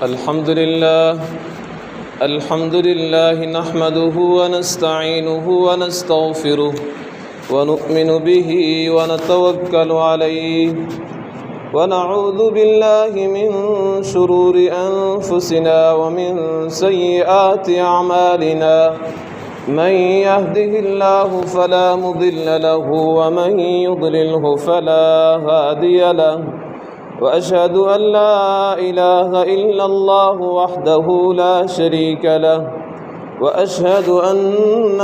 الحمد لله نحمده ونستعينه ونستغفره ونؤمن به ونتوكل عليه ونعوذ بالله من شرور أنفسنا ومن سيئات أعمالنا من يهده الله فلا مضل له ومن يضلله فلا هادي له وأشهد أن لا إله إلا الله وحده لا شريك له وأشهد أن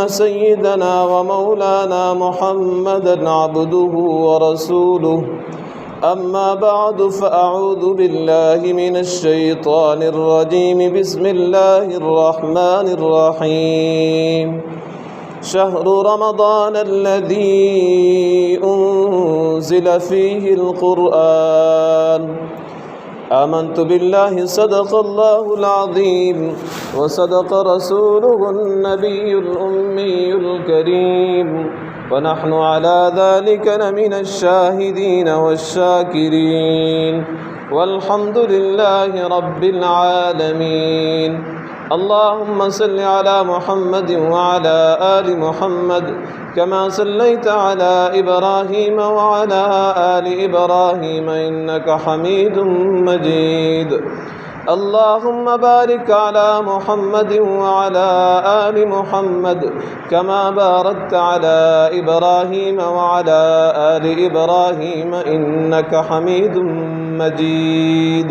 سيدنا ومولانا محمدا عبده ورسوله أما بعد فأعوذ بالله من الشيطان الرجيم بسم الله الرحمن الرحيم شهر رمضان الذي أنزل فيه القرآن آمنت بالله صدق الله العظيم وصدق رسوله النبي الأمي الكريم ونحن على ذلك لمن الشاهدين والشاكرين والحمد لله رب العالمين اللهم صل على محمد وعلى آل محمد كما صليت على إبراهيم وعلى آل إبراهيم إنك حميد مجيد اللهم بارك على محمد وعلى آل محمد كما باركت على إبراهيم وعلى آل إبراهيم إنك حميد مجيد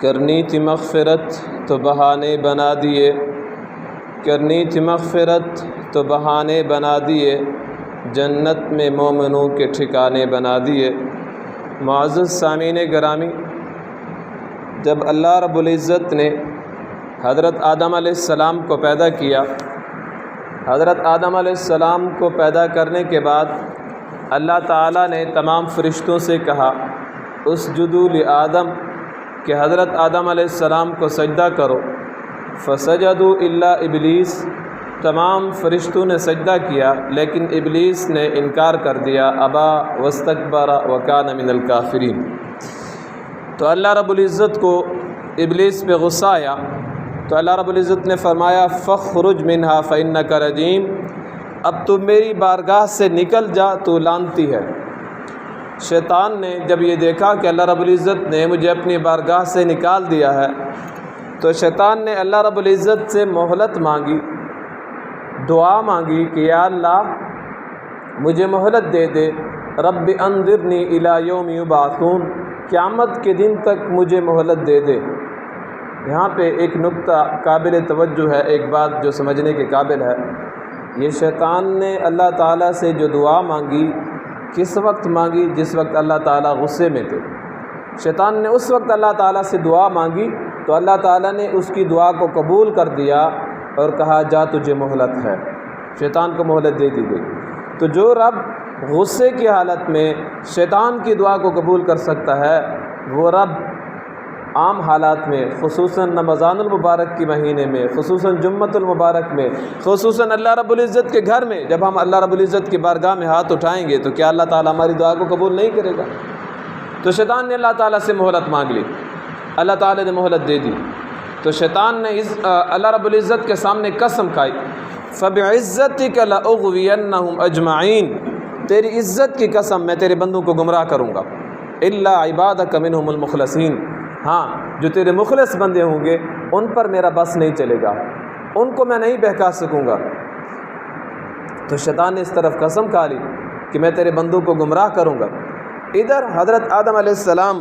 کرنی تھی مغفرت تو بہانے بنا دیے کرنی تھی مغفرت تو بہانے بنا دیے جنت میں مومنوں کے ٹھکانے بنا دیے۔ معزز سامعین گرامی، جب اللہ رب العزت نے حضرت آدم علیہ السلام کو پیدا کیا، حضرت آدم علیہ السلام کو پیدا کرنے کے بعد اللہ تعالیٰ نے تمام فرشتوں سے کہا اسجدوا لآدم کہ حضرت آدم علیہ السلام کو سجدہ کرو، فسجدوا الا ابلیس، تمام فرشتوں نے سجدہ کیا لیکن ابلیس نے انکار کر دیا، ابا واستکبر وکان من الکافرین۔ تو اللہ رب العزت کو ابلیس پہ غصہ آیا تو اللہ رب العزت نے فرمایا فاخرج منہا فإنک رجیم، اب تو میری بارگاہ سے نکل جا، تو لعنتی ہے۔ شیطان نے جب یہ دیکھا کہ اللہ رب العزت نے مجھے اپنی بارگاہ سے نکال دیا ہے تو شیطان نے اللہ رب العزت سے مہلت مانگی، دعا مانگی کہ یا اللہ مجھے مہلت دے دے، رب انظرنی الی یوم یبعثون، قیامت کے دن تک مجھے مہلت دے دے۔ یہاں پہ ایک نقطہ قابل توجہ ہے، ایک بات جو سمجھنے کے قابل ہے، یہ شیطان نے اللہ تعالیٰ سے جو دعا مانگی کس وقت مانگی؟ جس وقت اللہ تعالیٰ غصے میں تھے۔ شیطان نے اس وقت اللہ تعالیٰ سے دعا مانگی تو اللہ تعالیٰ نے اس کی دعا کو قبول کر دیا اور کہا جا تجھے مہلت ہے، شیطان کو مہلت دے دی گئی۔ تو جو رب غصے کی حالت میں شیطان کی دعا کو قبول کر سکتا ہے، وہ رب عام حالات میں، خصوصاً رمضان المبارک کے مہینے میں، خصوصاً جمعۃ المبارک میں، خصوصاً اللہ رب العزت کے گھر میں جب ہم اللہ رب العزت کی بارگاہ میں ہاتھ اٹھائیں گے تو کیا اللہ تعالیٰ ہماری دعا کو قبول نہیں کرے گا؟ تو شیطان نے اللہ تعالیٰ سے مہلت مانگ لی، اللہ تعالیٰ نے مہلت دے دی تو شیطان نے اللہ رب العزت کے سامنے قسم کھائی فَبِعِزَّتِكَ لَأُغْوِيَنَّهُمْ أَجْمَعِينَ، تیری عزت کی قسم میں تیرے بندوں کو گمراہ کروں گا، إِلَّا عِبَادَكَ مِنْهُمُ الْمُخْلَصِينَ، ہاں جو تیرے مخلص بندے ہوں گے ان پر میرا بس نہیں چلے گا، ان کو میں نہیں بہکا سکوں گا۔ تو شیطان نے اس طرف قسم کھا لی کہ میں تیرے بندوں کو گمراہ کروں گا۔ ادھر حضرت آدم علیہ السلام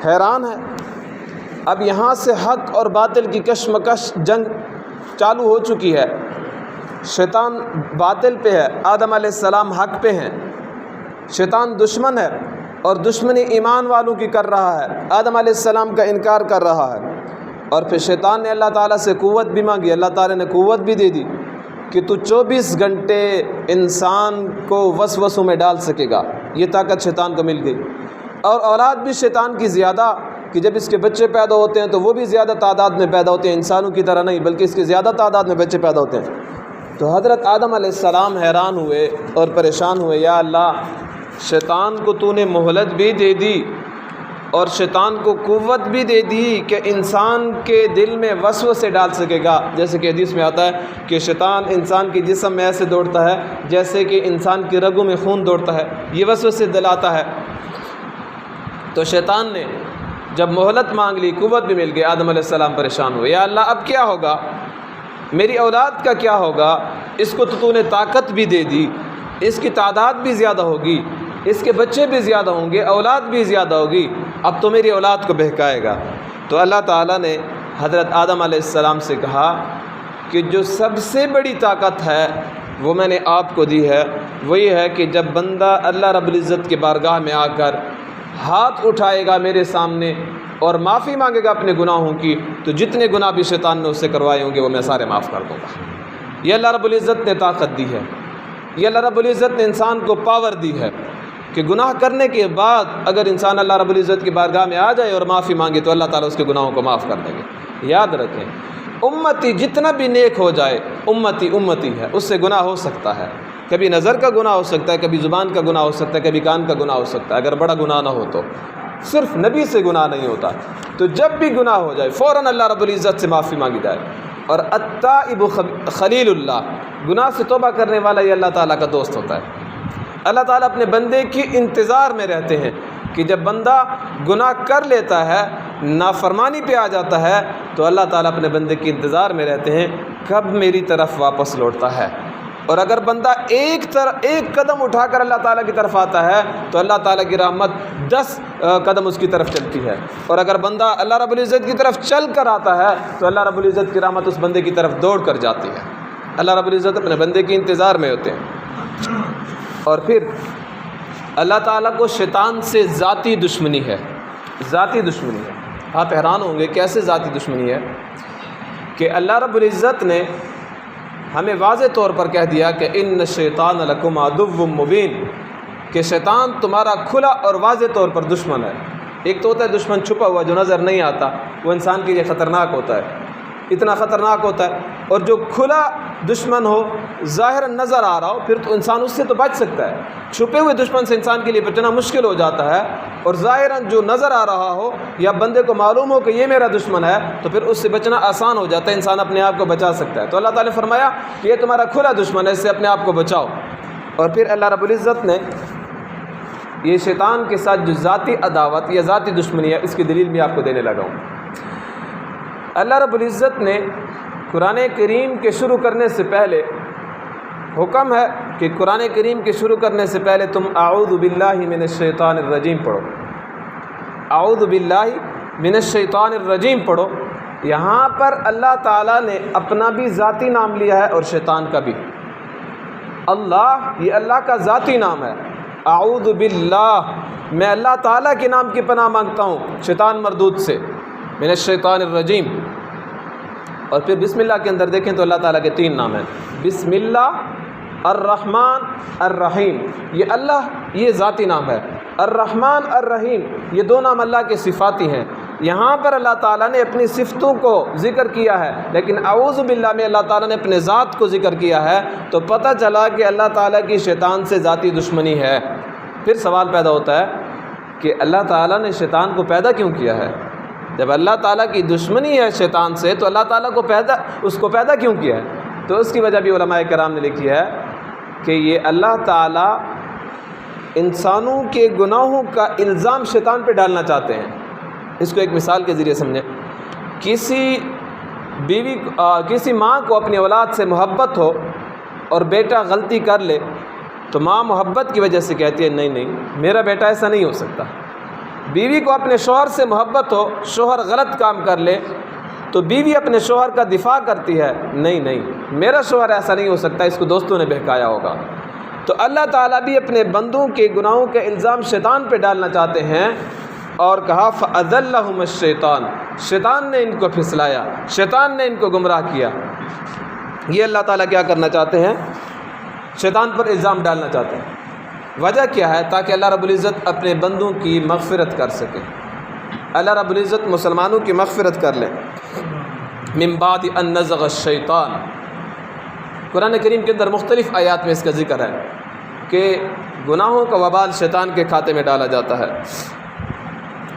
حیران ہے، اب یہاں سے حق اور باطل کی کشمکش جنگ چالو ہو چکی ہے، شیطان باطل پہ ہے، آدم علیہ السلام حق پہ ہیں۔ شیطان دشمن ہے اور دشمنی ایمان والوں کی کر رہا ہے، آدم علیہ السلام کا انکار کر رہا ہے، اور پھر شیطان نے اللہ تعالیٰ سے قوت بھی مانگی، اللہ تعالیٰ نے قوت بھی دے دی کہ تو 24 گھنٹے انسان کو وسوسوں میں ڈال سکے گا، یہ طاقت شیطان کو مل گئی۔ اور اولاد بھی شیطان کی زیادہ کہ جب اس کے بچے پیدا ہوتے ہیں تو وہ بھی زیادہ تعداد میں پیدا ہوتے ہیں، انسانوں کی طرح نہیں بلکہ اس کے زیادہ تعداد میں بچے پیدا ہوتے ہیں۔ تو حضرت آدم علیہ السلام حیران ہوئے اور پریشان ہوئے، یا اللہ شیطان کو تو نے مہلت بھی دے دی اور شیطان کو قوت بھی دے دی کہ انسان کے دل میں وسوسے ڈال سکے گا، جیسے کہ حدیث میں آتا ہے کہ شیطان انسان کے جسم میں ایسے دوڑتا ہے جیسے کہ انسان کی رگوں میں خون دوڑتا ہے، یہ وسوسے دلاتا ہے۔ تو شیطان نے جب مہلت مانگ لی، قوت بھی مل گئی، آدم علیہ السلام پریشان ہوئے، یا اللہ اب کیا ہوگا، میری اولاد کا کیا ہوگا، اس کو تو نے طاقت بھی دے دی، اس کی تعداد بھی زیادہ ہوگی، اس کے بچے بھی زیادہ ہوں گے، اولاد بھی زیادہ ہوگی، اب تو میری اولاد کو بہکائے گا۔ تو اللہ تعالیٰ نے حضرت آدم علیہ السلام سے کہا کہ جو سب سے بڑی طاقت ہے وہ میں نے آپ کو دی ہے، وہی ہے کہ جب بندہ اللہ رب العزت کے بارگاہ میں آ کر ہاتھ اٹھائے گا میرے سامنے اور معافی مانگے گا اپنے گناہوں کی، تو جتنے گناہ بھی شیطان نے اس سے کروائے ہوں گے وہ میں سارے معاف کر دوں گا۔ یہ اللہ رب العزت نے طاقت دی ہے، یہ اللہ رب العزت نے انسان کو پاور دی ہے کہ گناہ کرنے کے بعد اگر انسان اللہ رب العزت کی بارگاہ میں آ جائے اور معافی مانگے تو اللہ تعالیٰ اس کے گناہوں کو معاف کر دیں گے۔ یاد رکھیں، امتی جتنا بھی نیک ہو جائے، امتی امتی ہے، اس سے گناہ ہو سکتا ہے، کبھی نظر کا گناہ ہو سکتا ہے، کبھی زبان کا گناہ ہو سکتا ہے، کبھی کان کا گناہ ہو سکتا ہے، اگر بڑا گناہ نہ ہو تو صرف نبی سے گناہ نہیں ہوتا۔ تو جب بھی گناہ ہو جائے فوراً اللہ رب العزت سے معافی مانگی جائے۔ اور التائب خلیل اللہ، گناہ سے توبہ کرنے والا یہ اللہ تعالیٰ کا دوست ہوتا ہے۔ اللہ تعالیٰ اپنے بندے کی انتظار میں رہتے ہیں کہ جب بندہ گناہ کر لیتا ہے، نافرمانی پہ آ جاتا ہے، تو اللہ تعالیٰ اپنے بندے کی انتظار میں رہتے ہیں کب میری طرف واپس لوٹتا ہے۔ اور اگر بندہ ایک قدم اٹھا کر اللہ تعالیٰ کی طرف آتا ہے تو اللہ تعالیٰ کی رحمت 10 قدم اس کی طرف چلتی ہے، اور اگر بندہ اللہ رب العزت کی طرف چل کر آتا ہے تو اللہ رب العزت کی رحمت اس بندے کی طرف دوڑ کر جاتی ہے۔ اللہ رب العزت اپنے بندے کے انتظار میں ہوتے ہیں۔ اور پھر اللہ تعالیٰ کو شیطان سے ذاتی دشمنی ہے، ذاتی دشمنی ہے۔ آپ حیران ہوں گے کیسے ذاتی دشمنی ہے، کہ اللہ رب العزت نے ہمیں واضح طور پر کہہ دیا کہ ان الشیطان لکم عدو مبین، کہ شیطان تمہارا کھلا اور واضح طور پر دشمن ہے۔ ایک تو ہوتا ہے دشمن چھپا ہوا جو نظر نہیں آتا، وہ انسان کے لیے خطرناک ہوتا ہے، اتنا خطرناک ہوتا ہے، اور جو کھلا دشمن ہو، ظاہر نظر آ رہا ہو، پھر تو انسان اس سے تو بچ سکتا ہے۔ چھپے ہوئے دشمن سے انسان کے لیے بچنا مشکل ہو جاتا ہے، اور ظاہراً جو نظر آ رہا ہو یا بندے کو معلوم ہو کہ یہ میرا دشمن ہے تو پھر اس سے بچنا آسان ہو جاتا ہے، انسان اپنے آپ کو بچا سکتا ہے۔ تو اللہ تعالیٰ نے فرمایا کہ یہ تمہارا کھلا دشمن ہے، اس سے اپنے آپ کو بچاؤ۔ اور پھر اللہ رب العزت نے یہ شیطان کے ساتھ جو ذاتی عداوت یا ذاتی دشمنی ہے، اس کی دلیل بھی آپ کو دینے لگا ہوں۔ اللہ رب العزت نے قرآن کریم کے شروع کرنے سے پہلے حکم ہے کہ قرآن کریم کے شروع کرنے سے پہلے تم اعوذ باللہ من الشیطان الرجیم پڑھو، اعوذ باللہ من الشیطان الرجیم پڑھو۔ یہاں پر اللہ تعالیٰ نے اپنا بھی ذاتی نام لیا ہے اور شیطان کا بھی۔ اللہ، یہ اللہ کا ذاتی نام ہے۔ اعوذ باللہ، میں اللہ تعالیٰ کے نام کی پناہ مانگتا ہوں شیطان مردود سے، من الشیطان الرجیم۔ اور پھر بسم اللہ کے اندر دیکھیں تو اللہ تعالیٰ کے 3 نام ہیں، بسم اللہ، الرحمن، الرحیم۔ یہ اللہ، یہ ذاتی نام ہے۔ الرحمن، الرحیم، یہ 2 نام اللہ کے صفاتی ہیں۔ یہاں پر اللہ تعالیٰ نے اپنی صفتوں کو ذکر کیا ہے، لیکن اعوذ باللہ میں اللہ تعالیٰ نے اپنے ذات کو ذکر کیا ہے، تو پتہ چلا کہ اللہ تعالیٰ کی شیطان سے ذاتی دشمنی ہے۔ پھر سوال پیدا ہوتا ہے کہ اللہ تعالیٰ نے شیطان کو پیدا کیوں کیا ہے؟ جب اللہ تعالیٰ کی دشمنی ہے شیطان سے تو اللہ تعالیٰ کو اس کو پیدا کیوں کیا ہے؟ تو اس کی وجہ بھی علماء کرام نے لکھی ہے کہ یہ اللہ تعالیٰ انسانوں کے گناہوں کا الزام شیطان پہ ڈالنا چاہتے ہیں۔ اس کو ایک مثال کے ذریعے سمجھیں۔ کسی ماں کو اپنی اولاد سے محبت ہو اور بیٹا غلطی کر لے تو ماں محبت کی وجہ سے کہتی ہے نہیں نہیں میرا بیٹا ایسا نہیں ہو سکتا۔ بیوی کو اپنے شوہر سے محبت ہو، شوہر غلط کام کر لے تو بیوی اپنے شوہر کا دفاع کرتی ہے، نہیں نہیں میرا شوہر ایسا نہیں ہو سکتا، اس کو دوستوں نے بہکایا ہوگا۔ تو اللہ تعالیٰ بھی اپنے بندوں کے گناہوں کا الزام شیطان پہ ڈالنا چاہتے ہیں، اور کہا فَأَذَلَّهُمُ الشَّيْطَانُ، شیطان نے ان کو پھسلایا، شیطان نے ان کو گمراہ کیا۔ یہ اللہ تعالیٰ کیا کرنا چاہتے ہیں؟ شیطان پر الزام ڈالنا چاہتے ہیں۔ وجہ کیا ہے؟ تاکہ اللہ رب العزت اپنے بندوں کی مغفرت کر سکے، اللہ رب العزت مسلمانوں کی مغفرت کر لیں۔ من بعد ان نزغ الشیطان، قرآن کریم کے اندر مختلف آیات میں اس کا ذکر ہے کہ گناہوں کا وبال شیطان کے کھاتے میں ڈالا جاتا ہے۔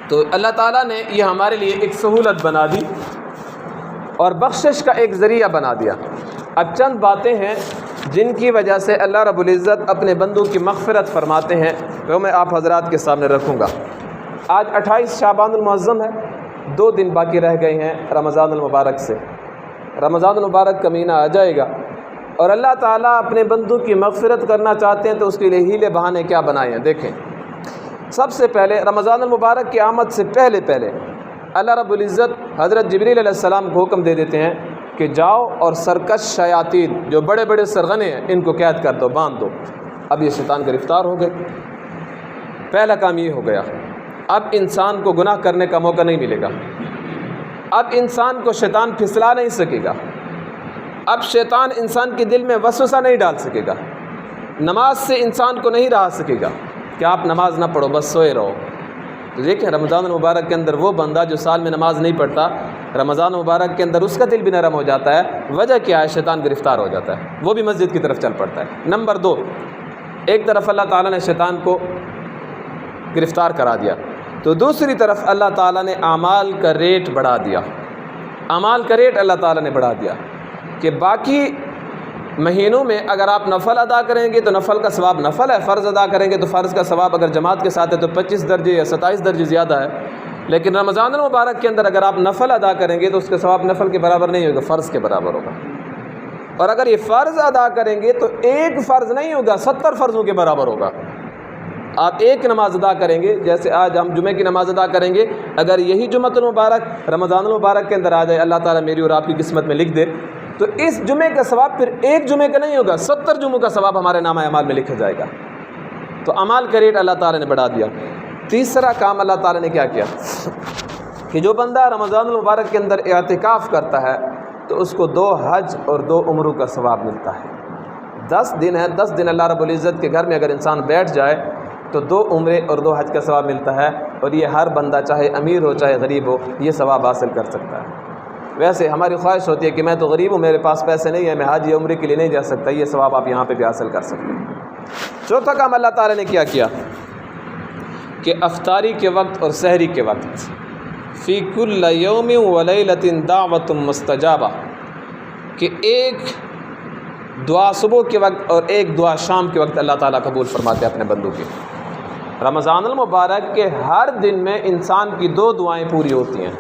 تو اللہ تعالیٰ نے یہ ہمارے لیے ایک سہولت بنا دی اور بخشش کا ایک ذریعہ بنا دیا۔ اب چند باتیں ہیں جن کی وجہ سے اللہ رب العزت اپنے بندوں کی مغفرت فرماتے ہیں، وہ میں آپ حضرات کے سامنے رکھوں گا۔ آج 28 شعبان المعظم ہے، 2 دن باقی رہ گئے ہیں رمضان المبارک سے۔ رمضان المبارک کا مہینہ آ جائے گا اور اللہ تعالیٰ اپنے بندوں کی مغفرت کرنا چاہتے ہیں تو اس کے لیے ہیلے بہانے کیا بنائے ہیں۔ دیکھیں، سب سے پہلے رمضان المبارک کی آمد سے پہلے اللہ رب العزت حضرت جبریل علیہ السلام کو حکم دے دیتے ہیں کہ جاؤ اور سرکش شیاطین جو بڑے بڑے سرغنے ہیں ان کو قید کر دو، باندھ دو۔ اب یہ شیطان گرفتار ہو گئے۔ پہلا کام یہ ہو گیا، اب انسان کو گناہ کرنے کا موقع نہیں ملے گا، اب انسان کو شیطان پھسلا نہیں سکے گا، اب شیطان انسان کے دل میں وسوسہ نہیں ڈال سکے گا، نماز سے انسان کو نہیں رہا سکے گا کہ آپ نماز نہ پڑھو بس سوئے رہو۔ تو دیکھیں رمضان المبارک کے اندر وہ بندہ جو سال میں نماز نہیں پڑھتا، رمضان مبارک کے اندر اس کا دل بھی نرم ہو جاتا ہے۔ وجہ کیا ہے؟ شیطان گرفتار ہو جاتا ہے، وہ بھی مسجد کی طرف چل پڑتا ہے۔ نمبر 2، ایک طرف اللہ تعالیٰ نے شیطان کو گرفتار کرا دیا، تو دوسری طرف اللہ تعالیٰ نے اعمال کا ریٹ بڑھا دیا۔ اعمال کا ریٹ اللہ تعالیٰ نے بڑھا دیا کہ باقی مہینوں میں اگر آپ نفل ادا کریں گے تو نفل کا ثواب نفل ہے، فرض ادا کریں گے تو فرض کا ثواب اگر جماعت کے ساتھ ہے تو 25 درجے یا 27 درجے زیادہ ہے، لیکن رمضان المبارک کے اندر اگر آپ نفل ادا کریں گے تو اس کا ثواب نفل کے برابر نہیں ہوگا، فرض کے برابر ہوگا۔ اور اگر یہ فرض ادا کریں گے تو ایک فرض نہیں ہوگا، 70 فرضوں کے برابر ہوگا۔ آپ ایک نماز ادا کریں گے، جیسے آج ہم جمعے کی نماز ادا کریں گے، اگر یہی جمعۃ المبارک رمضان المبارک کے اندر آ جائے، اللہ تعالیٰ میری اور آپ کی قسمت میں لکھ دے، تو اس جمعے کا ثواب پھر ایک جمعے کا نہیں ہوگا، 70 جمعوں کا ثواب ہمارے نامہ اعمال میں لکھا جائے گا۔ تو اعمال کا ریٹ اللہ تعالیٰ نے بڑھا دیا۔ تیسرا کام اللہ تعالیٰ نے کیا کیا کہ جو بندہ رمضان المبارک کے اندر اعتکاف کرتا ہے تو اس کو 2 حج اور 2 عمروں کا ثواب ملتا ہے۔ 10 دن ہے، 10 دن اللہ رب العزت کے گھر میں اگر انسان بیٹھ جائے تو 2 عمرے اور 2 حج کا ثواب ملتا ہے، اور یہ ہر بندہ چاہے امیر ہو چاہے غریب ہو یہ ثواب حاصل کر سکتا ہے۔ ویسے ہماری خواہش ہوتی ہے کہ میں تو غریب ہوں، میرے پاس پیسے نہیں ہیں، میں حج یا عمرے کے لیے نہیں جا سکتا، یہ ثواب آپ یہاں پہ بھی حاصل کر سکتے ہیں۔ چوتھا کام اللہ تعالیٰ نے کیا کہ افطاری کے وقت اور سحری کے وقت فی کل یوم و لیلۃ دعوۃ مستجابہ، کہ ایک دعا صبح کے وقت اور ایک دعا شام کے وقت اللہ تعالیٰ قبول فرماتے ہیں اپنے بندوں کی۔ رمضان المبارک کے ہر دن میں انسان کی 2 دعائیں پوری ہوتی ہیں،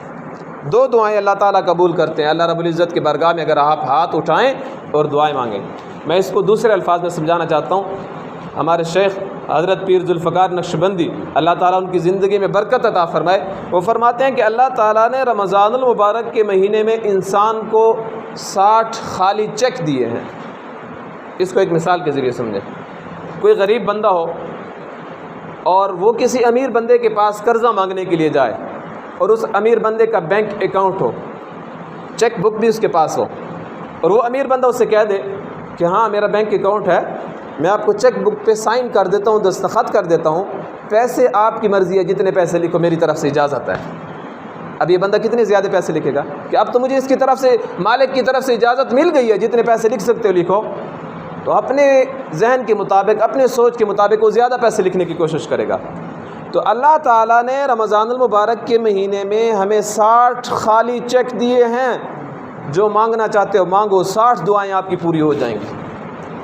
2 دعائیں اللہ تعالیٰ قبول کرتے ہیں۔ اللہ رب العزت کی بارگاہ میں اگر آپ ہاتھ اٹھائیں اور دعائیں مانگیں، میں اس کو دوسرے الفاظ میں سمجھانا چاہتا ہوں۔ ہمارے شیخ حضرت پیر ذوالفقار نقشبندی اللہ تعالیٰ ان کی زندگی میں برکت عطا فرمائے، وہ فرماتے ہیں کہ اللہ تعالیٰ نے رمضان المبارک کے مہینے میں انسان کو 60 خالی چیک دیے ہیں۔ اس کو ایک مثال کے ذریعے سمجھیں۔ کوئی غریب بندہ ہو اور وہ کسی امیر بندے کے پاس قرضہ مانگنے کے لیے جائے، اور اس امیر بندے کا بینک اکاؤنٹ ہو، چیک بک بھی اس کے پاس ہو، اور وہ امیر بندہ اسے کہہ دے کہ ہاں میرا بینک اکاؤنٹ ہے، میں آپ کو چیک بک پہ سائن کر دیتا ہوں، دستخط کر دیتا ہوں، پیسے آپ کی مرضی ہے، جتنے پیسے لکھو، میری طرف سے اجازت ہے۔ اب یہ بندہ کتنے زیادہ پیسے لکھے گا کہ اب تو مجھے اس کی طرف سے، مالک کی طرف سے اجازت مل گئی ہے، جتنے پیسے لکھ سکتے ہو لکھو، تو اپنے ذہن کے مطابق، اپنے سوچ کے مطابق وہ زیادہ پیسے لکھنے کی کوشش کرے گا۔ تو اللہ تعالیٰ نے رمضان المبارک کے مہینے میں ہمیں 60 خالی چیک دیے ہیں، جو مانگنا چاہتے ہو مانگو، 60 دعائیں آپ کی پوری ہو جائیں گی۔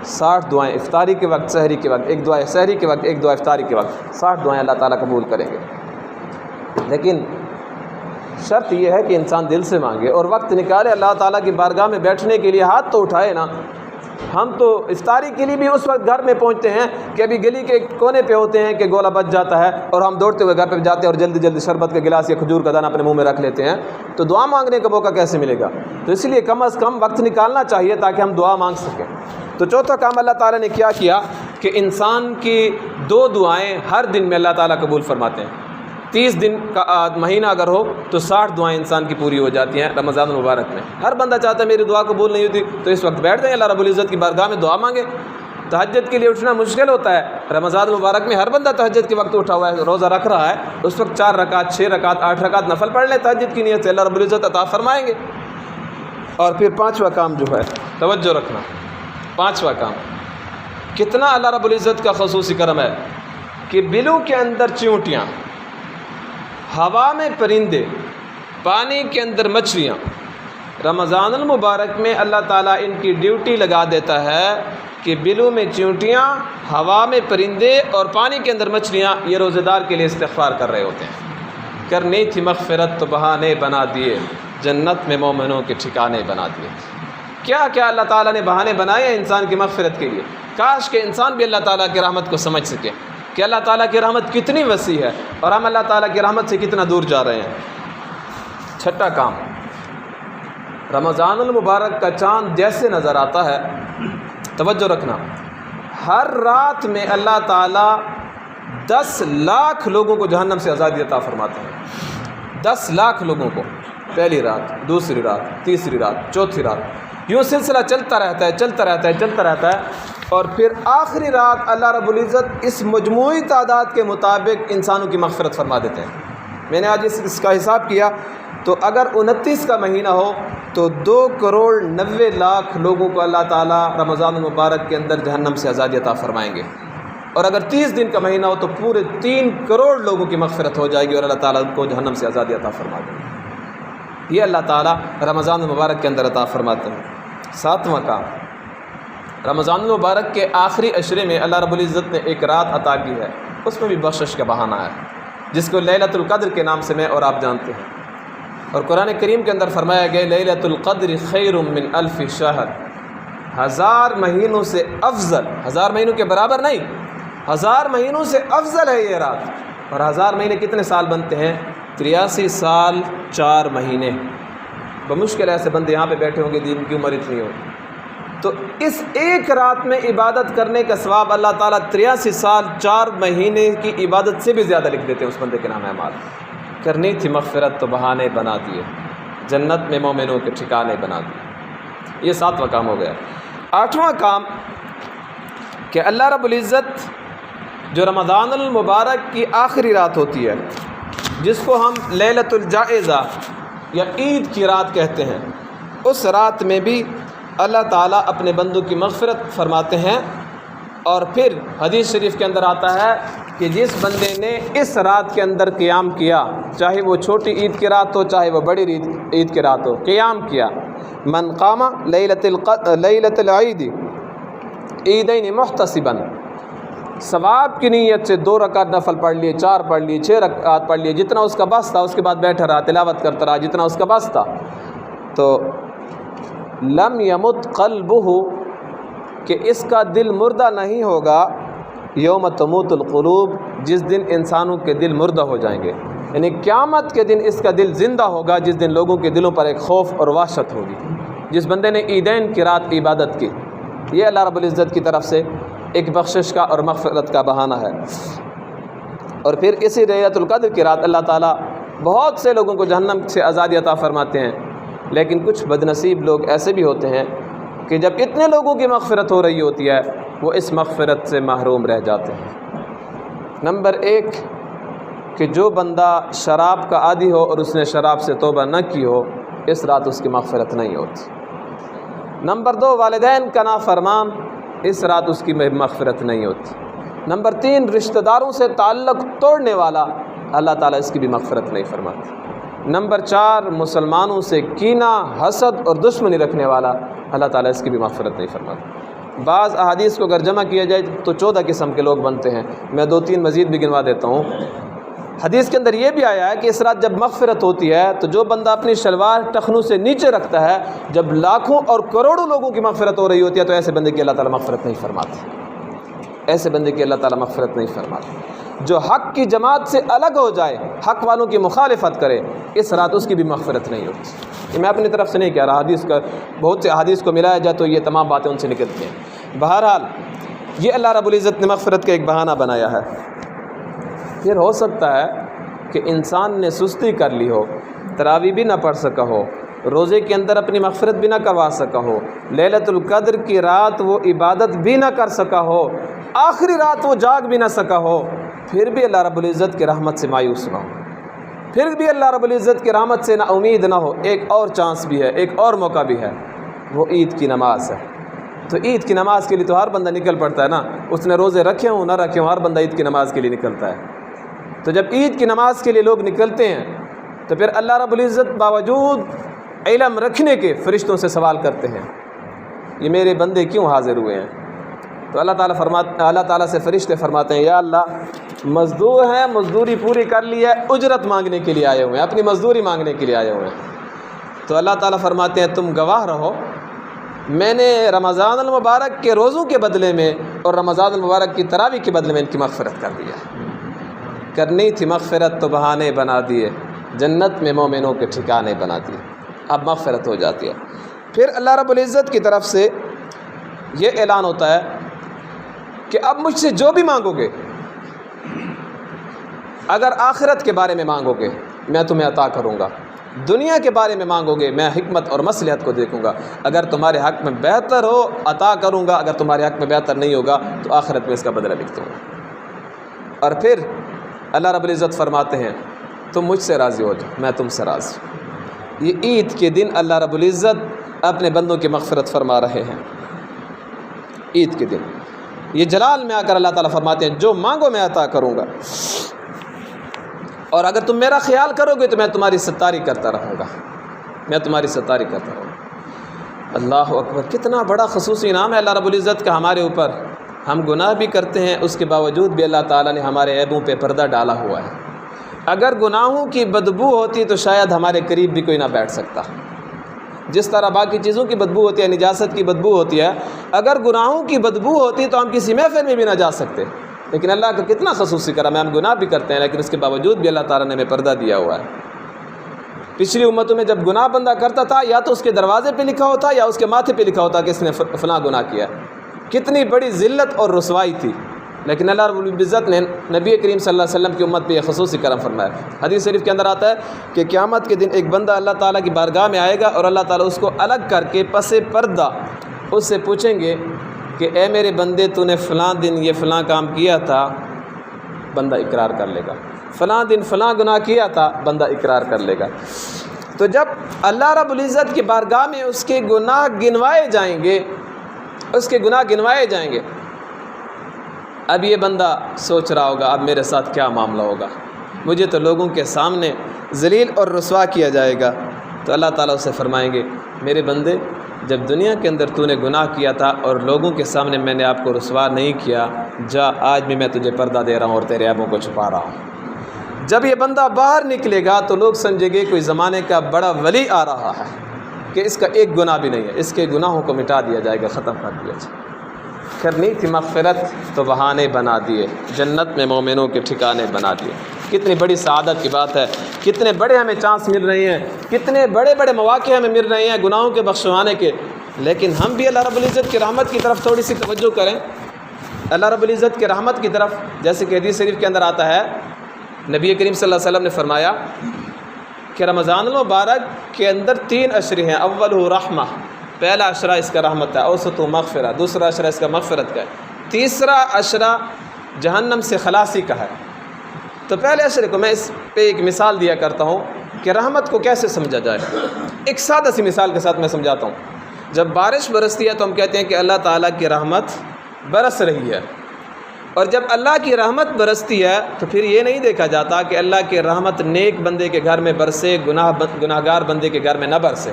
60 دعائیں افطاری کے وقت، سحری کے وقت، ایک دعا سحری کے وقت، ایک دعا افطاری کے وقت، 60 دعائیں اللہ تعالیٰ قبول کریں گے۔ لیکن شرط یہ ہے کہ انسان دل سے مانگے اور وقت نکالے اللہ تعالیٰ کی بارگاہ میں بیٹھنے کے لیے، ہاتھ تو اٹھائے نا۔ ہم تو افطاری کے لیے بھی اس وقت گھر میں پہنچتے ہیں کہ ابھی گلی کے کونے پہ ہوتے ہیں کہ گولا بچ جاتا ہے، اور ہم دوڑتے ہوئے گھر پہ جاتے ہیں اور جلدی جلدی شربت کا گلاس یا کھجور کا دانہ اپنے منہ میں رکھ لیتے ہیں، تو دعا مانگنے کا موقع کیسے ملے گا؟ تو اس لیے کم از کم وقت نکالنا چاہیے تاکہ ہم دعا مانگ سکیں۔ تو چوتھا کام اللہ تعالیٰ نے کیا کہ انسان کی 2 دعائیں ہر دن میں اللہ تعالیٰ قبول فرماتے ہیں۔ 30 دن کا مہینہ اگر ہو تو 60 دعائیں انسان کی پوری ہو جاتی ہیں رمضان المبارک میں۔ ہر بندہ چاہتا ہے میری دعا قبول نہیں ہوتی تو اس وقت بیٹھ جائیں، اللہ رب العزت کی بارگاہ میں دعا مانگے۔ تہجد کے لیے اٹھنا مشکل ہوتا ہے، رمضان المبارک میں ہر بندہ تہجد کے وقت اٹھا ہوا ہے، روزہ رکھ رہا ہے، اس وقت 4 رکعت، 6 رکعت، 8 رکعت نفل پڑھ لیں تہجد کی نیت سے، اللہ رب العزت عطا فرمائیں گے۔ اور پھر 5واں کام جو ہے، توجہ رکھنا، 5واں کام، کتنا اللہ رب العزت کا خصوصی کرم ہے کہ بلوں کے اندر چیونٹیاں ہوا میں پرندے، پانی کے اندر مچھلیاں، رمضان المبارک میں اللہ تعالیٰ ان کی ڈیوٹی لگا دیتا ہے کہ بلوں میں چیونٹیاں، ہوا میں پرندے اور پانی کے اندر مچھلیاں یہ روزے دار کے لیے استغفار کر رہے ہوتے ہیں۔ کرنی تھی مغفرت تو بہانے بنا دیے، جنت میں مومنوں کے ٹھکانے بنا دیے۔ کیا کیا اللہ تعالیٰ نے بہانے بنائے ہیں انسان کی مغفرت کے لیے۔ کاش کہ انسان بھی اللہ تعالیٰ کی رحمت کو سمجھ سکے کہ اللہ تعالیٰ کی رحمت کتنی وسیع ہے اور ہم اللہ تعالیٰ کی رحمت سے کتنا دور جا رہے ہیں۔ چھٹا کام، رمضان المبارک کا چاند جیسے نظر آتا ہے، توجہ رکھنا، ہر رات میں اللہ تعالیٰ 10 لاکھ لوگوں کو جہنم سے آزادی عطا فرماتے ہیں۔ 10 لاکھ لوگوں کو، پہلی رات، دوسری رات، تیسری رات، چوتھی رات، یوں سلسلہ چلتا رہتا ہے، چلتا رہتا ہے، چلتا رہتا ہے، اور پھر آخری رات اللہ رب العزت اس مجموعی تعداد کے مطابق انسانوں کی مغفرت فرما دیتے ہیں۔ میں نے آج اس کا حساب کیا تو اگر 29 کا مہینہ ہو تو 2,90,00,000 لوگوں کو اللہ تعالیٰ رمضان المبارک کے اندر جہنم سے آزادی عطا فرمائیں گے، اور اگر 30 دن کا مہینہ ہو تو پورے 3 کروڑ لوگوں کی مغفرت ہو جائے گی اور اللہ تعالیٰ ان کو جہنم سے آزادی عطا فرما دیں گے۔ یہ اللہ تعالیٰ رمضان المبارک کے اندر عطا فرماتے ہیں۔ 7واں کام، رمضان المبارک کے آخری عشرے میں اللہ رب العزت نے ایک رات عطا کی ہے، اس میں بھی بخشش کا بہانہ ہے، جس کو لیلۃ القدر کے نام سے میں اور آپ جانتے ہیں، اور قرآن کریم کے اندر فرمایا گیا لیلۃ القدر خیر من 1000 شہر، 1000 مہینوں سے افضل، 1000 مہینوں کے برابر نہیں، 1000 مہینوں سے افضل ہے یہ رات۔ اور 1000 مہینے کتنے سال بنتے ہیں؟ 83 سال 4 مہینے۔ بمشکل ایسے بندے یہاں پہ بیٹھے ہوں گے جن کی عمر اتنی ہو، تو اس ایک رات میں عبادت کرنے کا ثواب اللہ تعالیٰ 83 سال 4 مہینے کی عبادت سے بھی زیادہ لکھ دیتے ہیں اس بندے کے نام اعمال۔ کرنی تھی مغفرت تو بہانے بنا دیے، جنت میں مومنوں کے ٹھکانے بنا دیے۔ یہ 7واں کام ہو گیا۔ 8واں کام کہ اللہ رب العزت جو رمضان المبارک کی آخری رات ہوتی ہے، جس کو ہم لیلۃ الجائزہ یا عید کی رات کہتے ہیں، اس رات میں بھی اللہ تعالیٰ اپنے بندوں کی مغفرت فرماتے ہیں۔ اور پھر حدیث شریف کے اندر آتا ہے کہ جس بندے نے اس رات کے اندر قیام کیا، چاہے وہ چھوٹی عید کی رات ہو چاہے وہ بڑی عید کی رات ہو، قیام کیا، من قام لیلۃ العید عیدین محتسبا، ثواب کی نیت سے 2 رکعت نفل پڑھ لیے، 4 پڑھ لیے، 6 رکعت پڑھ لیے، جتنا اس کا بس تھا، اس کے بعد بیٹھا رہا تلاوت کرتا رہا جتنا اس کا بس تھا، تو لم یمت قلبہ، کہ اس کا دل مردہ نہیں ہوگا، یوم تموت القلوب، جس دن انسانوں کے دل مردہ ہو جائیں گے، یعنی قیامت کے دن اس کا دل زندہ ہوگا، جس دن لوگوں کے دلوں پر ایک خوف اور وحشت ہوگی، جس بندے نے عیدین کی رات عبادت کی۔ یہ اللہ رب العزت کی طرف سے ایک بخشش کا اور مغفرت کا بہانہ ہے۔ اور پھر اسی لیلۃ القدر کی رات اللہ تعالیٰ بہت سے لوگوں کو جہنم سے آزادی عطا فرماتے ہیں، لیکن کچھ بدنصیب لوگ ایسے بھی ہوتے ہیں کہ جب اتنے لوگوں کی مغفرت ہو رہی ہوتی ہے وہ اس مغفرت سے محروم رہ جاتے ہیں۔ نمبر 1 کہ جو بندہ شراب کا عادی ہو اور اس نے شراب سے توبہ نہ کی ہو، اس رات اس کی مغفرت نہیں ہوتی۔ نمبر 2 والدین کا نافرمان، اس رات اس کی مغفرت نہیں ہوتی۔ نمبر 3 رشتہ داروں سے تعلق توڑنے والا، اللہ تعالیٰ اس کی بھی مغفرت نہیں فرماتی۔ نمبر 4 مسلمانوں سے کینہ، حسد اور دشمنی رکھنے والا، اللہ تعالیٰ اس کی بھی مغفرت نہیں فرماتا۔ بعض احادیث کو اگر جمع کیا جائے تو 14 قسم کے لوگ بنتے ہیں، میں 2-3 مزید بھی گنوا دیتا ہوں۔ حدیث کے اندر یہ بھی آیا ہے کہ اس رات جب مغفرت ہوتی ہے تو جو بندہ اپنی شلوار ٹخنوں سے نیچے رکھتا ہے، جب لاکھوں اور کروڑوں لوگوں کی مغفرت ہو رہی ہوتی ہے تو ایسے بندے کی اللہ تعالیٰ مغفرت نہیں فرماتے، ایسے بندے کی اللہ تعالیٰ مغفرت نہیں فرماتے۔ جو حق کی جماعت سے الگ ہو جائے، حق والوں کی مخالفت کرے، اس رات اس کی بھی مغفرت نہیں ہوتی۔ یہ میں اپنی طرف سے نہیں کہہ رہا، حدیث کا بہت سے احادیث کو ملایا جائے تو یہ تمام باتیں ان سے نکلتی ہیں۔ بہرحال یہ اللہ رب العزت نے مغفرت کا ایک بہانہ بنایا ہے۔ پھر ہو سکتا ہے کہ انسان نے سستی کر لی ہو، تراویح بھی نہ پڑھ سکا ہو، روزے کے اندر اپنی مغفرت بھی نہ کروا سکا ہو، لیلۃ القدر کی رات وہ عبادت بھی نہ کر سکا ہو، آخری رات وہ جاگ بھی نہ سکا ہو، پھر بھی اللہ رب العزت کی رحمت سے مایوس نہ ہو، پھر بھی اللہ رب العزت کی رحمت سے نا امید نہ ہو۔ ایک اور چانس بھی ہے، ایک اور موقع بھی ہے، وہ عید کی نماز ہے۔ تو عید کی نماز کے لیے تو ہر بندہ نکل پڑتا ہے نا، اس نے روزے رکھے ہوں نہ رکھے ہوں، ہر بندہ عید کی نماز کے لیے نکلتا ہے۔ تو جب عید کی نماز کے لیے لوگ نکلتے ہیں تو پھر اللہ رب العزت باوجود علم رکھنے کے فرشتوں سے سوال کرتے ہیں یہ میرے بندے کیوں حاضر ہوئے ہیں؟ تو اللہ تعالیٰ سے فرشتے فرماتے ہیں یا اللہ مزدور ہیں، مزدوری پوری کر لی ہے، اجرت مانگنے کے لیے آئے ہوئے ہیں، اپنی مزدوری مانگنے کے لیے آئے ہوئے ہیں۔ تو اللہ تعالیٰ فرماتے ہیں تم گواہ رہو، میں نے رمضان المبارک کے روزوں کے بدلے میں اور رمضان المبارک کی تراویح کے بدلے میں ان کی مغفرت کر دیا۔ کرنی تھی مغفرت تو بہانے بنا دیے، جنت میں مومنوں کے ٹھکانے بنا دیے۔ اب مغفرت ہو جاتی ہے۔ پھر اللہ رب العزت کی طرف سے یہ اعلان ہوتا ہے کہ اب مجھ سے جو بھی مانگو گے، اگر آخرت کے بارے میں مانگو گے میں تمہیں عطا کروں گا، دنیا کے بارے میں مانگو گے میں حکمت اور مصلحت کو دیکھوں گا، اگر تمہارے حق میں بہتر ہو عطا کروں گا، اگر تمہارے حق میں بہتر نہیں ہوگا تو آخرت میں اس کا بدلہ لکھ دوں گا۔ اور پھر اللہ رب العزت فرماتے ہیں تم مجھ سے راضی ہو جاؤ میں تم سے راضی ہوں۔ یہ عید کے دن اللہ رب العزت اپنے بندوں کی مغفرت فرما رہے ہیں۔ عید کے دن یہ جلال میں آ کر اللہ تعالیٰ فرماتے ہیں جو مانگو میں عطا کروں گا، اور اگر تم میرا خیال کرو گے تو میں تمہاری ستاری کرتا رہوں گا، میں تمہاری ستاری کرتا رہوں گا۔ اللہ اکبر، کتنا بڑا خصوصی انعام ہے اللہ رب العزت کا ہمارے اوپر۔ ہم گناہ بھی کرتے ہیں، اس کے باوجود بھی اللہ تعالیٰ نے ہمارے عیبوں پہ پردہ ڈالا ہوا ہے۔ اگر گناہوں کی بدبو ہوتی تو شاید ہمارے قریب بھی کوئی نہ بیٹھ سکتا، جس طرح باقی چیزوں کی بدبو ہوتی ہے، نجاست کی بدبو ہوتی ہے، اگر گناہوں کی بدبو ہوتی تو ہم کسی محفل میں بھی نہ جا سکتے۔ لیکن اللہ کا کتنا خصوصی کرم ہے، ہم گناہ بھی کرتے ہیں لیکن اس کے باوجود بھی اللہ تعالیٰ نے ہمیں پردہ دیا ہوا ہے۔ پچھلی امتوں میں جب گناہ بندہ کرتا تھا یا تو اس کے دروازے پہ لکھا ہوتا یا اس کے ماتھے پہ لکھا ہوتا کہ اس نے فلاں گناہ کیا، کتنی بڑی ذلت اور رسوائی تھی، لیکن اللہ رب العزت نے نبی کریم صلی اللہ علیہ وسلم کی امت پہ یہ خصوصی کرم فرمایا۔ حدیث شریف کے اندر آتا ہے کہ قیامت کے دن ایک بندہ اللہ تعالیٰ کی بارگاہ میں آئے گا اور اللہ تعالیٰ اس کو الگ کر کے پس پردہ اس سے پوچھیں گے کہ اے میرے بندے تو نے فلاں دن یہ فلاں کام کیا تھا، بندہ اقرار کر لے گا، فلاں دن فلاں گناہ کیا تھا، بندہ اقرار کر لے گا۔ تو جب اللہ رب العزت کی بارگاہ میں اس کے گناہ گنوائے جائیں گے، اس کے گناہ گنوائے جائیں گے، اب یہ بندہ سوچ رہا ہوگا اب میرے ساتھ کیا معاملہ ہوگا، مجھے تو لوگوں کے سامنے ذلیل اور رسوا کیا جائے گا۔ تو اللہ تعالیٰ اسے فرمائیں گے میرے بندے جب دنیا کے اندر تو نے گناہ کیا تھا اور لوگوں کے سامنے میں نے آپ کو رسوا نہیں کیا، جا آج بھی میں تجھے پردہ دے رہا ہوں اور تیرے عیبوں کو چھپا رہا ہوں۔ جب یہ بندہ باہر نکلے گا تو لوگ سمجھیں گے کوئی زمانے کا بڑا ولی آ رہا ہے کہ اس کا ایک گناہ بھی نہیں ہے، اس کے گناہوں کو مٹا دیا جائے گا، ختم کر دیا جائے گا۔ کرنی تھی مغفرت تو بہانے بنا دیے، جنت میں مومنوں کے ٹھکانے بنا دیے۔ کتنی بڑی سعادت کی بات ہے، کتنے بڑے ہمیں چانس مل رہے ہیں، کتنے بڑے بڑے مواقع ہمیں مل رہے ہیں گناہوں کے بخشوانے کے، لیکن ہم بھی اللہ رب العزت کی رحمت کی طرف تھوڑی سی توجہ کریں۔ اللہ رب العزت کی رحمت کی طرف، جیسے کہ حدیث شریف کے اندر آتا ہے نبی کریم صلی اللہ علیہ وسلم نے فرمایا کہ رمضان المبارک کے اندر 3 عشرے ہیں، اولہ رحمہ، پہلا عشرہ اس کا رحمت ہے، اوسط مغفرہ، دوسرا عشرہ اس کا مغفرت کا ہے، تیسرا عشرہ جہنم سے خلاصی کا ہے۔ تو پہلے عشرے کو میں اس پہ ایک مثال دیا کرتا ہوں کہ رحمت کو کیسے سمجھا جائے۔ ایک سادہ سی مثال کے ساتھ میں سمجھاتا ہوں۔ جب بارش برستی ہے تو ہم کہتے ہیں کہ اللہ تعالیٰ کی رحمت برس رہی ہے، اور جب اللہ کی رحمت برستی ہے تو پھر یہ نہیں دیکھا جاتا کہ اللہ کی رحمت نیک بندے کے گھر میں برسے، گناہگار بندے کے گھر میں نہ برسے،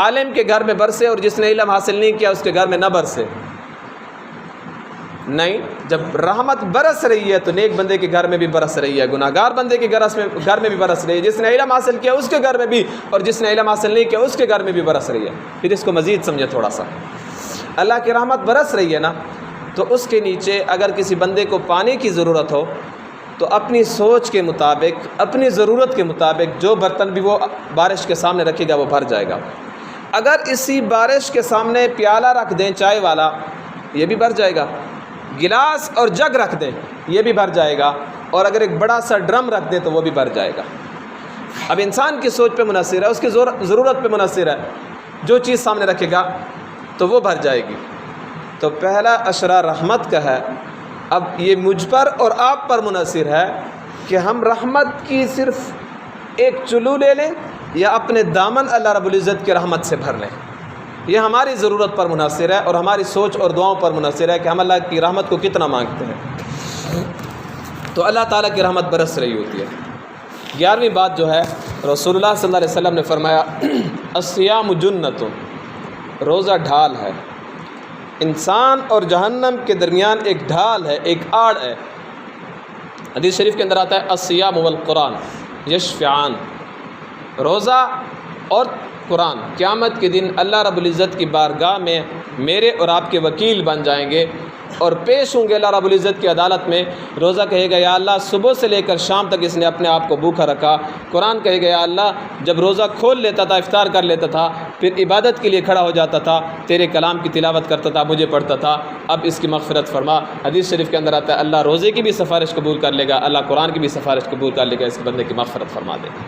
عالم کے گھر میں برسے اور جس نے علم حاصل نہیں کیا اس کے گھر میں نہ برسے۔ نہیں، جب رحمت برس رہی ہے تو نیک بندے کے گھر میں بھی برس رہی ہے، گناہگار بندے کے گھر میں بھی برس رہی ہے، جس نے علم حاصل کیا اس کے گھر میں بھی اور جس نے علم حاصل نہیں کیا اس کے گھر میں بھی برس رہی ہے۔ پھر اس کو مزید سمجھے تھوڑا سا، اللہ کی رحمت برس رہی ہے نا، تو اس کے نیچے اگر کسی بندے کو پانی کی ضرورت ہو تو اپنی سوچ کے مطابق، اپنی ضرورت کے مطابق جو برتن بھی وہ بارش کے سامنے رکھے گا وہ بھر جائے گا۔ اگر اسی بارش کے سامنے پیالہ رکھ دیں چائے والا، یہ بھی بھر جائے گا، گلاس اور جگ رکھ دیں یہ بھی بھر جائے گا، اور اگر ایک بڑا سا ڈرم رکھ دیں تو وہ بھی بھر جائے گا۔ اب انسان کی سوچ پہ منحصر ہے، اس کی ضرورت پہ منحصر ہے، جو چیز سامنے رکھے گا تو وہ بھر جائے گی۔ تو پہلا عشرہ رحمت کا ہے۔ اب یہ مجھ پر اور آپ پر منحصر ہے کہ ہم رحمت کی صرف ایک چلو لے لیں یا اپنے دامن اللہ رب العزت کی رحمت سے بھر لیں۔ یہ ہماری ضرورت پر منحصر ہے اور ہماری سوچ اور دعاؤں پر منحصر ہے کہ ہم اللہ کی رحمت کو کتنا مانگتے ہیں۔ تو اللہ تعالیٰ کی رحمت برس رہی ہوتی ہے۔ 11ویں بات جو ہے، رسول اللہ صلی اللہ علیہ وسلم نے فرمایا الصیام جنۃ، روزہ ڈھال ہے، انسان اور جہنم کے درمیان ایک ڈھال ہے، ایک آڑ ہے۔ حدیث شریف کے اندر آتا ہے الصیام والقرآن یشفعان، روزہ اور قرآن قیامت کے دن اللہ رب العزت کی بارگاہ میں میرے اور آپ کے وکیل بن جائیں گے اور پیش ہوں گے اللہ رب العزت کی عدالت میں۔ روزہ کہے گا یا اللہ صبح سے لے کر شام تک اس نے اپنے آپ کو بھوکا رکھا، قرآن کہے گا یا اللہ جب روزہ کھول لیتا تھا، افطار کر لیتا تھا، پھر عبادت کے لیے کھڑا ہو جاتا تھا، تیرے کلام کی تلاوت کرتا تھا، مجھے پڑھتا تھا، اب اس کی مغفرت فرما۔ حدیث شریف کے اندر آتا ہے اللہ روزے کی بھی سفارش قبول کر لے گا، اللہ قرآن کی بھی سفارش قبول کر لے گا، اس بندے کی مغفرت فرما دے گا۔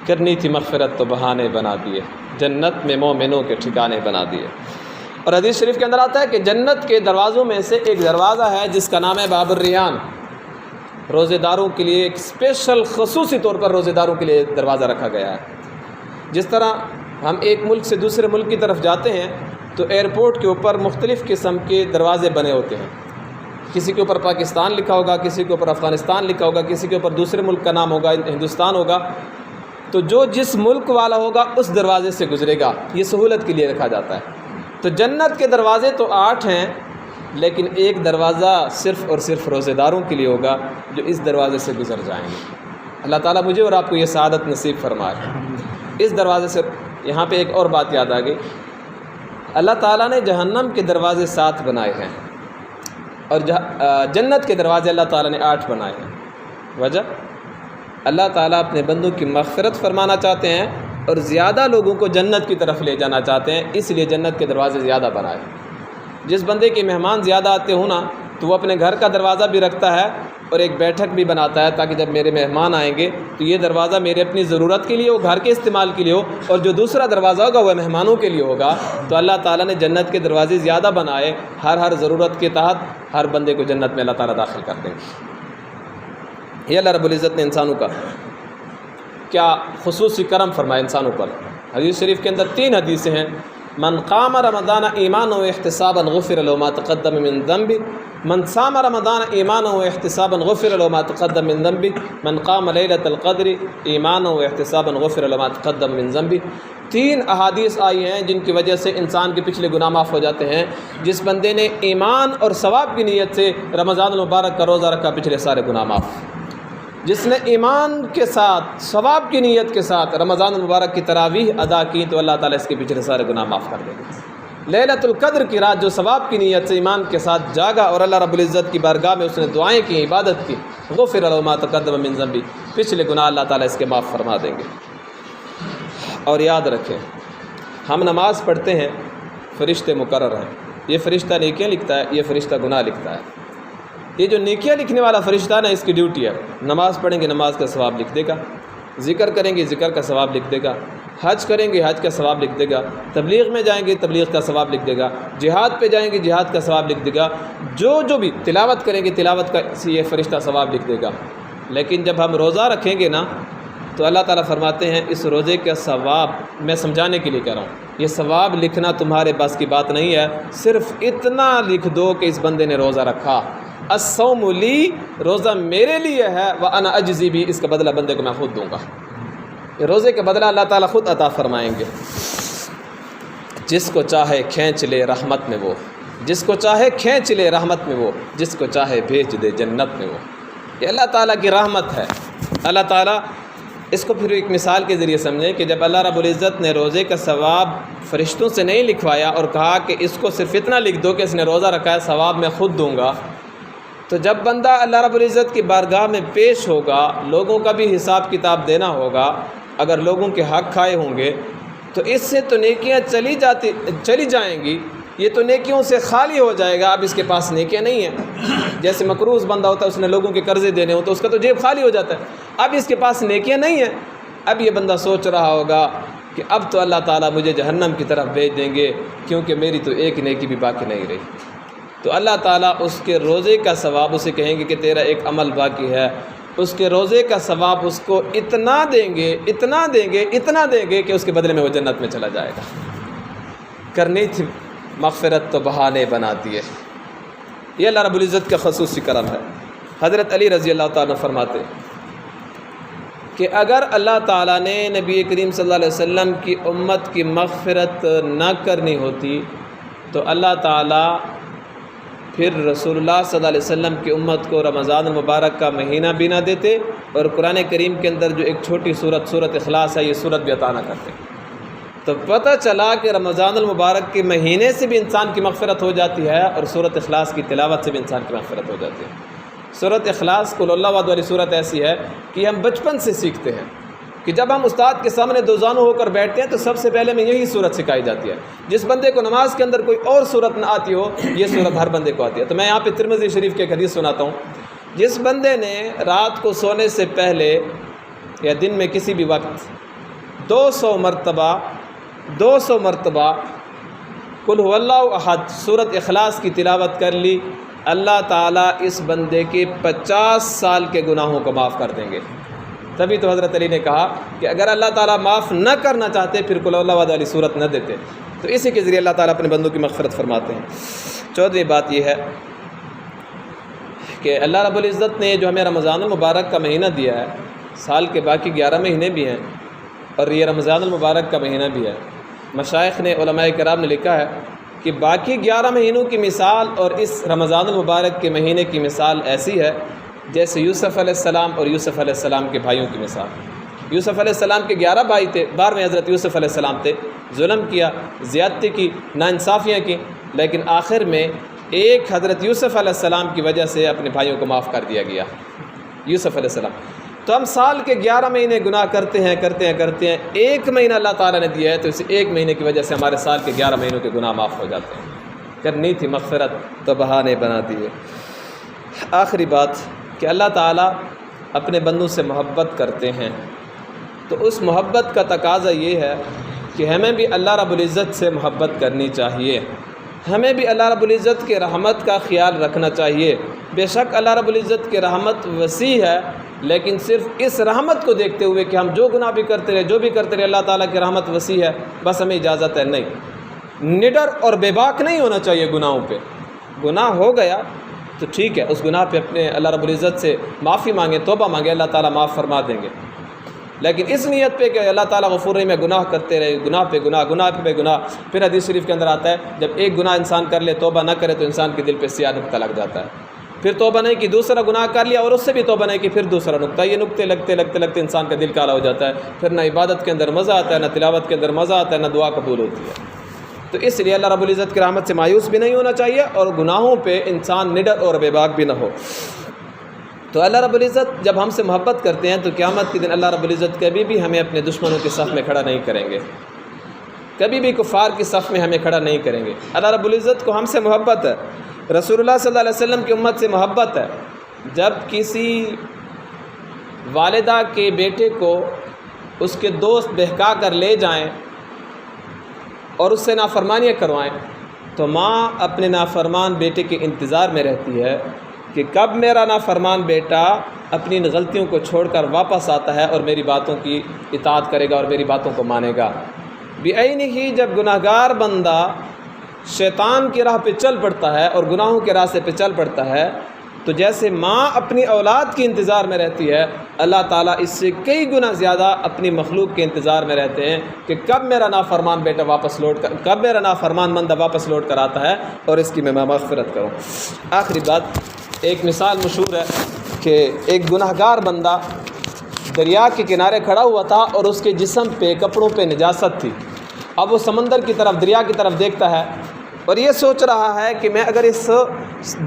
کرنی تھی مغفرت تو بہانے بنا دیے، جنت میں مومنوں کے ٹھکانے بنا دیے۔ اور حدیث شریف کے اندر آتا ہے کہ جنت کے دروازوں میں سے ایک دروازہ ہے جس کا نام ہے باب الریان، روزے داروں کے لیے ایک اسپیشل خصوصی طور پر روزے داروں کے لیے دروازہ رکھا گیا ہے۔ جس طرح ہم ایک ملک سے دوسرے ملک کی طرف جاتے ہیں تو ایئرپورٹ کے اوپر مختلف قسم کے دروازے بنے ہوتے ہیں، کسی کے اوپر پاکستان لکھا ہوگا، کسی کے اوپر افغانستان لکھا ہوگا، کسی کے اوپر دوسرے ملک کا نام ہوگا، ہندوستان ہوگا، تو جو جس ملک والا ہوگا اس دروازے سے گزرے گا، یہ سہولت کے لیے رکھا جاتا ہے۔ تو جنت کے دروازے تو 8 ہیں، لیکن ایک دروازہ صرف اور صرف روزے داروں کے لیے ہوگا جو اس دروازے سے گزر جائیں گے۔ اللہ تعالیٰ مجھے اور آپ کو یہ سعادت نصیب فرمائے۔ اس دروازے سے یہاں پہ ایک اور بات یاد آ گئی، اللہ تعالیٰ نے جہنم کے دروازے 7 بنائے ہیں اور جنت کے دروازے اللہ تعالیٰ نے 8 بنائے ہیں۔ وجہ اللہ تعالیٰ اپنے بندوں کی مغفرت فرمانا چاہتے ہیں اور زیادہ لوگوں کو جنت کی طرف لے جانا چاہتے ہیں، اس لیے جنت کے دروازے زیادہ بنائے۔ جس بندے کے مہمان زیادہ آتے ہوں نا تو وہ اپنے گھر کا دروازہ بھی رکھتا ہے اور ایک بیٹھک بھی بناتا ہے تاکہ جب میرے مہمان آئیں گے تو یہ دروازہ میرے اپنی ضرورت کے لیے ہو، گھر کے استعمال کے لیے ہو، اور جو دوسرا دروازہ ہوگا وہ مہمانوں کے لیے ہوگا۔ تو اللہ تعالیٰ نے جنت کے دروازے زیادہ بنائے، ہر ضرورت کے تحت ہر بندے کو جنت میں اللہ تعالیٰ داخل کر دیں گے۔ یہ اللہ رب العزت نے انسانوں کا کیا خصوصی کرم فرمایا انسانوں پر۔ حدیث شریف کے اندر 3 حدیثیں ہیں، من قام رمضان ایمانا و احتسابا غفر له ما تقدم من ذنبه، من صام رمضان ایمانا و احتسابا غفر له ما تقدم من ذنبه، من قام لیلۃ القدر ایمانا و احتسابا غفر له ما تقدم من ذنبه۔ 3 احادیث آئی ہیں جن کی وجہ سے انسان کے پچھلے گناہ معاف ہو جاتے ہیں۔ جس بندے نے ایمان اور ثواب کی نیت سے رمضان المبارک کا روزہ رکھا، پچھلے سارے گناہ معاف۔ جس نے ایمان کے ساتھ ثواب کی نیت کے ساتھ رمضان المبارک کی تراویح ادا کی تو اللہ تعالیٰ اس کے پچھلے سارے گناہ معاف کر دے گا۔ لیلۃ القدر کی رات جو ثواب کی نیت سے ایمان کے ساتھ جاگا اور اللہ رب العزت کی بارگاہ میں اس نے دعائیں کی، عبادت کی، غفر له ما تقدم من ذنبه، پچھلے گناہ اللہ تعالیٰ اس کے معاف فرما دیں گے۔ اور یاد رکھیں ہم نماز پڑھتے ہیں، فرشتے مقرر ہیں، یہ فرشتہ نیکیاں لکھتا ہے، یہ فرشتہ گناہ لکھتا ہے۔ یہ جو نیکیاں لکھنے والا فرشتہ ہے نا، اس کی ڈیوٹی ہے، نماز پڑھیں گے نماز کا ثواب لکھ دے گا، ذکر کریں گے ذکر کا ثواب لکھ دے گا، حج کریں گے حج کا ثواب لکھ دے گا، تبلیغ میں جائیں گے تبلیغ کا ثواب لکھ دے گا، جہاد پہ جائیں گے جہاد کا ثواب لکھ دے گا، جو بھی تلاوت کریں گے تلاوت کا یہ فرشتہ ثواب لکھ دے گا۔ لیکن جب ہم روزہ رکھیں گے نا تو اللہ تعالیٰ فرماتے ہیں اس روزے کا ثواب میں سمجھانے کے لیے کہہ رہا ہوں، یہ ثواب لکھنا تمہارے بس کی بات نہیں ہے، صرف اتنا لکھ دو کہ اس بندے نے روزہ رکھا۔ الصوم لی، روزہ میرے لیے ہے، وانا اجزی بھی، اس کا بدلہ بندے کو میں خود دوں گا۔ یہ روزے کا بدلہ اللہ تعالیٰ خود عطا فرمائیں گے۔ جس کو چاہے کھینچ لے رحمت میں وہ، جس کو چاہے کھینچ لے رحمت میں وہ، جس کو چاہے بھیج دے جنت میں وہ۔ یہ اللہ تعالیٰ کی رحمت ہے۔ اللہ تعالیٰ اس کو پھر ایک مثال کے ذریعے سمجھیں کہ جب اللہ رب العزت نے روزے کا ثواب فرشتوں سے نہیں لکھوایا اور کہا کہ اس کو صرف اتنا لکھ دو کہ اس نے روزہ رکھا ہے، ثواب میں خود دوں گا، تو جب بندہ اللہ رب العزت کی بارگاہ میں پیش ہوگا، لوگوں کا بھی حساب کتاب دینا ہوگا، اگر لوگوں کے حق کھائے ہوں گے تو اس سے تو نیکیاں چلی جائیں گی، یہ تو نیکیوں سے خالی ہو جائے گا، اب اس کے پاس نیکیاں نہیں ہیں۔ جیسے مقروض بندہ ہوتا ہے، اس نے لوگوں کے قرضے دینے ہوں تو اس کا تو جیب خالی ہو جاتا ہے، اب اس کے پاس نیکیاں نہیں ہیں۔ اب یہ بندہ سوچ رہا ہوگا کہ اب تو اللہ تعالیٰ مجھے جہنم کی طرف بھیج دیں گے کیونکہ میری تو ایک نیکی بھی باقی نہیں رہی۔ تو اللہ تعالیٰ اس کے روزے کا ثواب اسے کہیں گے کہ تیرا ایک عمل باقی ہے، اس کے روزے کا ثواب اس کو اتنا دیں گے اتنا دیں گے اتنا دیں گے کہ اس کے بدلے میں وہ جنت میں چلا جائے گا۔ کرنی تھی مغفرت تو بہانے بناتی ہے، یہ اللہ رب العزت کا خصوصی کرم ہے۔ حضرت علی رضی اللہ تعالیٰ فرماتے کہ اگر اللہ تعالیٰ نے نبی کریم صلی اللہ علیہ وسلم کی امت کی مغفرت نہ کرنی ہوتی تو اللہ تعالیٰ پھر رسول اللہ صلی اللہ علیہ وسلم کی امت کو رمضان المبارک کا مہینہ بھی نہ دیتے، اور قرآن کریم کے اندر جو ایک چھوٹی سورت اخلاص ہے، یہ سورت بھی عطا نہ کرتے۔ تو پتہ چلا کہ رمضان المبارک کے مہینے سے بھی انسان کی مغفرت ہو جاتی ہے، اور سورت اخلاص کی تلاوت سے بھی انسان کی مغفرت ہو جاتی ہے۔ سورت اخلاص قل اللہ احد والی سورت ایسی ہے کہ ہم بچپن سے سیکھتے ہیں کہ جب ہم استاد کے سامنے دو زانو ہو کر بیٹھتے ہیں تو سب سے پہلے میں یہی سورت سکھائی جاتی ہے۔ جس بندے کو نماز کے اندر کوئی اور سورت نہ آتی ہو، یہ سورت ہر بندے کو آتی ہے۔ تو میں یہاں پہ ترمذی شریف کے ایک حدیث سناتا ہوں۔ جس بندے نے رات کو سونے سے پہلے یا دن میں کسی بھی وقت 200 مرتبہ قل هو اللہ احد سورت اخلاص کی تلاوت کر لی، اللہ تعالیٰ اس بندے کے 50 سال کے گناہوں کو معاف کر دیں گے۔ تبھی تو حضرت علی نے کہا کہ اگر اللہ تعالیٰ معاف نہ کرنا چاہتے پھر قل اللہ والی صورت نہ دیتے۔ تو اسی کے ذریعے اللہ تعالیٰ اپنے بندوں کی مغفرت فرماتے ہیں۔ 14ویں بات یہ ہے کہ اللہ رب العزت نے جو ہمیں رمضان المبارک کا مہینہ دیا ہے، سال کے باقی 11 مہینے بھی ہیں اور یہ رمضان المبارک کا مہینہ بھی ہے۔ مشائخ نے، علماء کرام نے لکھا ہے کہ باقی 11 مہینوں کی مثال اور اس رمضان المبارک کے مہینے کی مثال ایسی ہے جیسے یوسف علیہ السلام اور یوسف علیہ السلام کے بھائیوں کی مثال۔ یوسف علیہ السلام کے 11 بھائی تھے، 12ویں حضرت یوسف علیہ السلام تھے، ظلم کیا، زیادتی کی، ناانصافیاں کی، لیکن آخر میں ایک حضرت یوسف علیہ السلام کی وجہ سے اپنے بھائیوں کو معاف کر دیا گیا، یوسف علیہ السلام۔ تو ہم سال کے 11 مہینے گناہ کرتے ہیں، ایک مہینہ اللہ تعالیٰ نے دیا ہے تو اسی ایک مہینے کی وجہ سے ہمارے سال کے 11 مہینوں کے گناہ معاف ہو جاتے ہیں۔ کرنی تھی مغفرت تو بہانے بنا دیے۔ آخری بات کہ اللہ تعالیٰ اپنے بندوں سے محبت کرتے ہیں، تو اس محبت کا تقاضا یہ ہے کہ ہمیں بھی اللہ رب العزت سے محبت کرنی چاہیے، ہمیں بھی اللہ رب العزت کے رحمت کا خیال رکھنا چاہیے۔ بے شک اللہ رب العزت کی رحمت وسیع ہے، لیکن صرف اس رحمت کو دیکھتے ہوئے کہ ہم جو گناہ بھی کرتے رہے اللہ تعالیٰ کی رحمت وسیع ہے بس ہمیں اجازت ہے، نہیں، نڈر اور بے باک نہیں ہونا چاہیے گناہوں پہ۔ گناہ ہو گیا تو ٹھیک ہے، اس گناہ پہ اپنے اللہ رب العزت سے معافی مانگیں، توبہ مانگیں، اللہ تعالیٰ معاف فرما دیں گے۔ لیکن اس نیت پہ کہ اللہ تعالیٰ غفور رحیم ہے، گناہ کرتے رہے، گناہ پہ گناہ۔ پھر حدیث شریف کے اندر آتا ہے جب ایک گناہ انسان کر لے توبہ نہ کرے تو انسان کے دل پہ سیاہ نقطہ لگ جاتا ہے۔ پھر توبہ نہیں کی، دوسرا گناہ کر لیا اور اس سے بھی توبہ نہیں کی، پھر دوسرا نقطہ۔ یہ نقطے لگتے انسان کا دل کالا ہو جاتا ہے، پھر نہ عبادت کے اندر مزہ آتا ہے، نہ تلاوت کے اندر مزہ آتا ہے، نہ دعا قبول ہوتی ہے۔ تو اس لیے اللہ رب العزت کی رحمت سے مایوس بھی نہیں ہونا چاہیے اور گناہوں پہ انسان نڈر اور بے باک بھی نہ ہو۔ تو اللہ رب العزت جب ہم سے محبت کرتے ہیں تو قیامت کے دن اللہ رب العزت کبھی بھی ہمیں اپنے دشمنوں کے صف میں کھڑا نہیں کریں گے، کبھی بھی کفار کی صف میں ہمیں کھڑا نہیں کریں گے۔ اللہ رب العزت کو ہم سے محبت ہے، رسول اللہ صلی اللہ علیہ وسلم کی امت سے محبت ہے۔ جب کسی والدہ کے بیٹے کو اس کے دوست بہکا کر لے جائیں اور اس سے نافرمانیاں کروائیں تو ماں اپنے نافرمان بیٹے کے انتظار میں رہتی ہے کہ کب میرا نافرمان بیٹا اپنی غلطیوں کو چھوڑ کر واپس آتا ہے اور میری باتوں کی اطاعت کرے گا اور میری باتوں کو مانے گا۔ بعینہ جب گناہگار بندہ شیطان کی راہ پہ چل پڑتا ہے اور گناہوں کے راستے پہ چل پڑتا ہے تو جیسے ماں اپنی اولاد کے انتظار میں رہتی ہے، اللہ تعالیٰ اس سے کئی گنا زیادہ اپنی مخلوق کے انتظار میں رہتے ہیں کہ کب میرا نافرمان بیٹا واپس لوٹ کر، کب میرا نافرمان بندہ واپس لوٹ کر آتا ہے اور اس کی میں مغفرت کروں۔ آخری بات، ایک مثال مشہور ہے کہ ایک گناہگار بندہ دریا کے کنارے کھڑا ہوا تھا اور اس کے جسم پہ، کپڑوں پہ نجاست تھی۔ اب وہ سمندر کی طرف، دریا کی طرف دیکھتا ہے اور یہ سوچ رہا ہے کہ میں اگر اس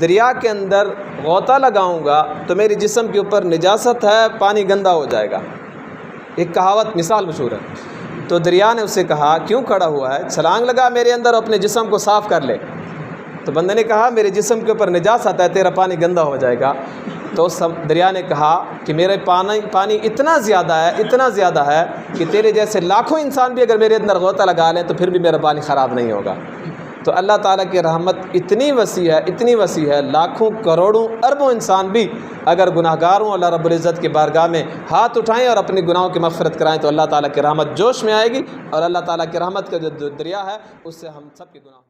دریا کے اندر غوطہ لگاؤں گا تو میری جسم کے اوپر نجاست ہے، پانی گندا ہو جائے گا۔ ایک کہاوت، مثال مشہور ہے۔ تو دریا نے اس سے کہا کیوں کھڑا ہوا ہے، چھلانگ لگا میرے اندر اور اپنے جسم کو صاف کر لے۔ تو بندے نے کہا میرے جسم کے اوپر نجاست ہے، تیرا پانی گندا ہو جائے گا۔ تو دریا نے کہا کہ میرے پانی اتنا زیادہ ہے کہ تیرے جیسے لاکھوں انسان بھی اگر میرے اندر غوطہ لگا لیں تو پھر بھی میرا پانی خراب نہیں ہوگا۔ تو اللہ تعالیٰ کی رحمت اتنی وسیع ہے، لاکھوں کروڑوں اربوں انسان بھی اگر گناہگاروں اللہ رب العزت کی بارگاہ میں ہاتھ اٹھائیں اور اپنے گناہوں کی مغفرت کرائیں تو اللہ تعالیٰ کی رحمت جوش میں آئے گی اور اللہ تعالیٰ کی رحمت کا جو دریا ہے اس سے ہم سب کے گناہ